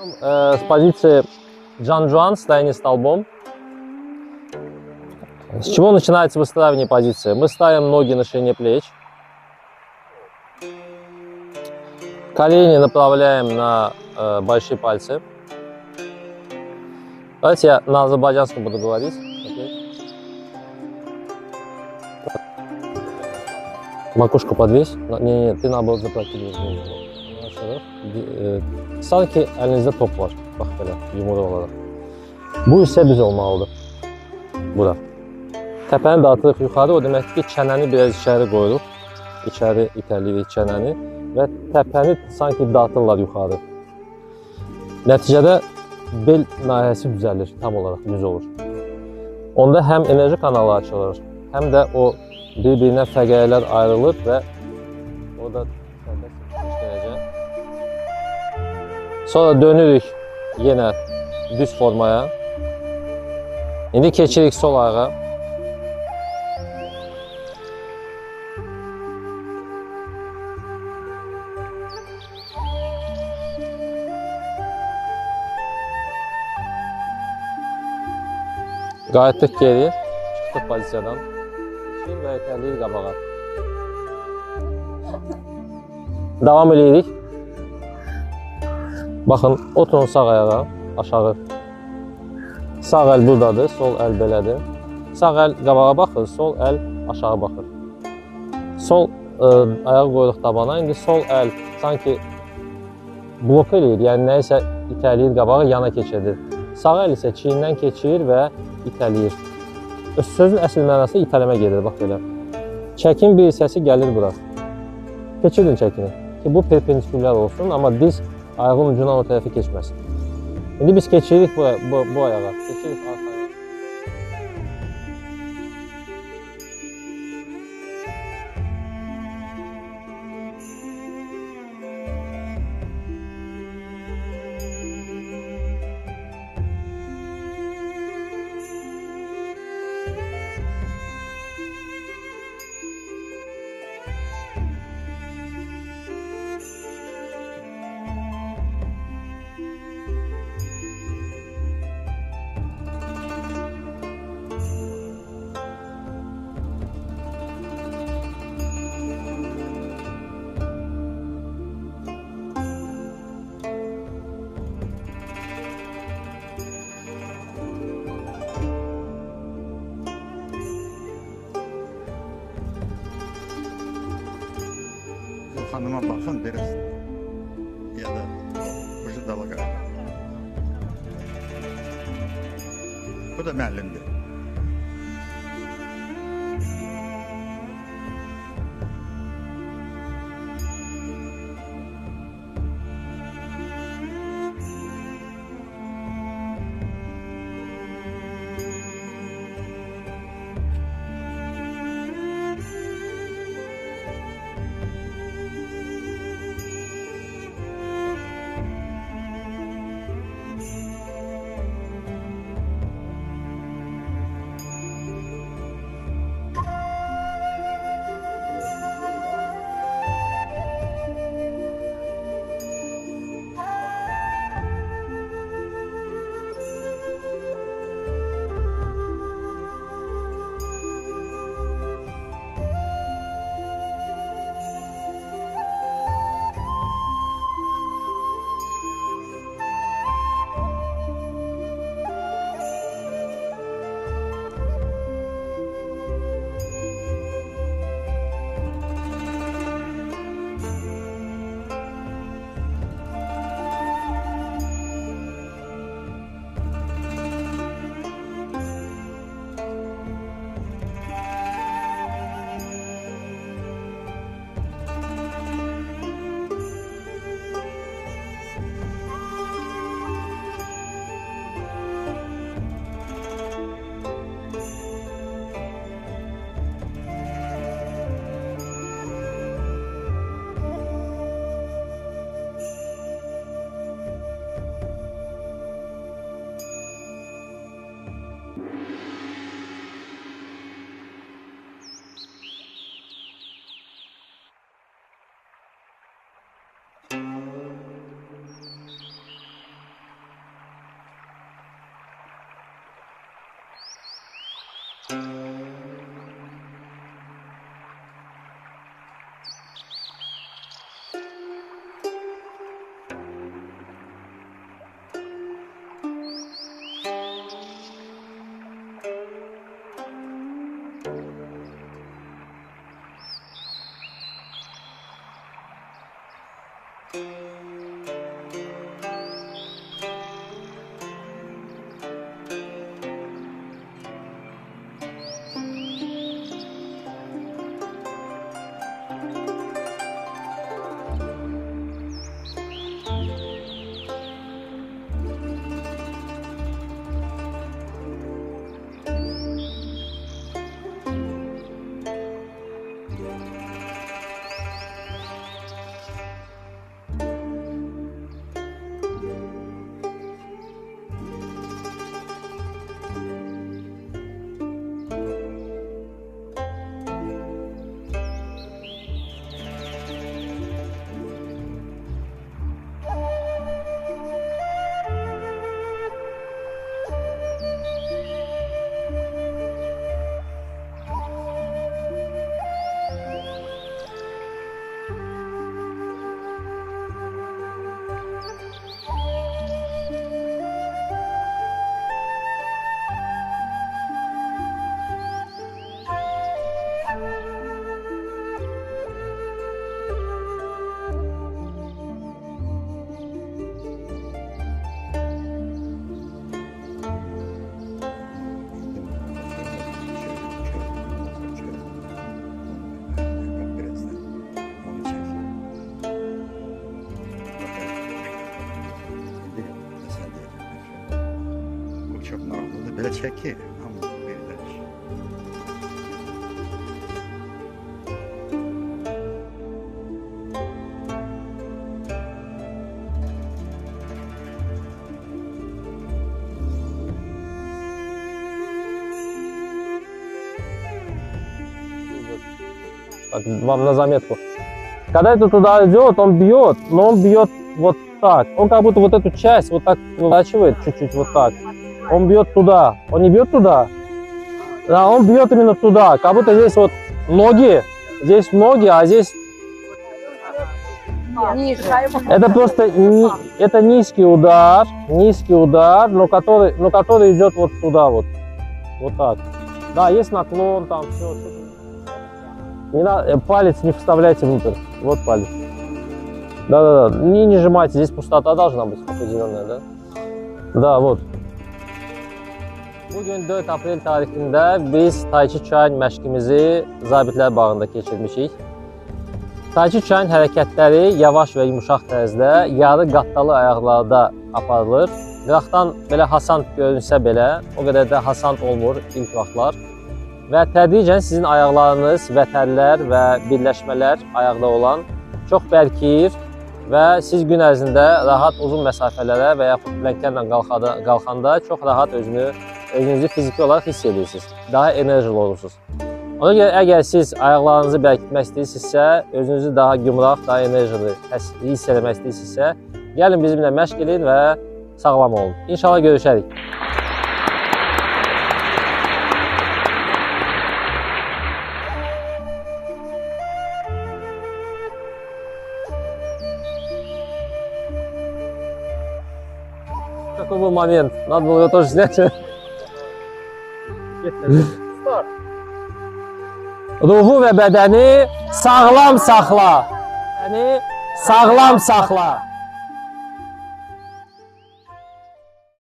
С позиции Джан Жуан с тайни столбом. С чего начинается выстраивание позиции? Мы ставим ноги на ширине плеч. Колени направляем на большие пальцы. Давайте я на азербайджанском буду говорить. Макушку подвесь. Не, ты наоборот запрокидываешь. Sanki əlinizdə top var. Bax belə, yumruq olaraq. Bu isə düz olmalıdır. Bura. Təpəni dartırıq yuxarı. O deməkdir ki, çənəni biraz içəri qoyuruq. İçəri itəliyirik çənəni. Və təpəni sanki dartırlar yuxarı. Nəticədə bel nahiyəsi düzəlir. Tam olaraq düz olur. Onda həm enerji kanalı açılır, həm də o bir-birinə fəqəyələr ayrılır və orada sonra dönürük yenə düz formaya. İndi keçirik sol ayağa. Qayıtdıq geri, çıxdıq pozisiyadan. Və itəliyirik qabağa. Davam edirik. Baxın, oturun sağ ayağa, aşağı. Sağ əl buradadır, sol əl belədir. Sağ əl qabağa baxır, sol əl aşağı baxır. Sol ayağı qoyuruq tabana. İndi sol əl sanki blok eləyir, yəni nəyisə itəliyir qabağa, yana keçirir. Sağ əl isə çiynindən keçir və itəliyir. Sözün əsl mənası itələmə gedir, bax belə. Çəkin bir hissəsi gəlir bura. Keçirin çəkini ki, bu perpendikulyar olsun, amma diz ayağın ucundan o tərəfi keçməsin. İndi biz keçirik bu ayağa, keçirik arxaya. Hanıma baxın, biraz ya da ucu dalga. Bu da müəllimdir. Çok maraqlıdır. Belə çəkir, amma verilir. Так, вам на заметку. Когда это туда идет, он бьет, но он бьет вот так. Он как будто вот эту часть вот так выворачивает чуть-чуть вот так. Он бьет туда. Он не бьет туда. Да, он бьет именно туда. Как будто здесь вот ноги. Здесь ноги, а здесь... Ниже. Это просто это низкий удар, но который идет вот туда вот. Вот так. Да, есть наклон, там все. Не надо, палец не вставляйте внутрь. Вот палец. Да-да-да. Не нажимайте, здесь пустота должна быть определенная, да? Да, вот. Bugün 4 aprel tarixində biz Tayçı çayın məşqimizi Zabitlər bağında keçirmişik. Tayçı çayın hərəkətləri yavaş və yumuşaq tərzdə yarı qattalı ayaqlarda aparılır. Qıraqdan belə hasant görünsə belə, o qədər də hasant olmur ilk vaxtlar. Və tədricən sizin ayaqlarınız, vətərlər və birləşmələr ayaqda olan çox bərkiyir və siz gün ərzində rahat uzun məsafələrə və yaxud plənklərlə qalxanda çox rahat özünüzü fiziki olaraq hiss edirsiniz. Daha enerjili olursunuz. Ona görə əgər siz ayaqlarınızı bərkitmək istəyirsinizsə, özünüzü daha gümrah, daha enerjili hiss etmək istəyirsinizsə, gəlin bizimlə məşq edin və sağlam olun. İnşallah görüşərik. Какой был момент? Надо было его тоже снять. Ruhu və bədəni sağlam saxla. Yəni sağlam saxla.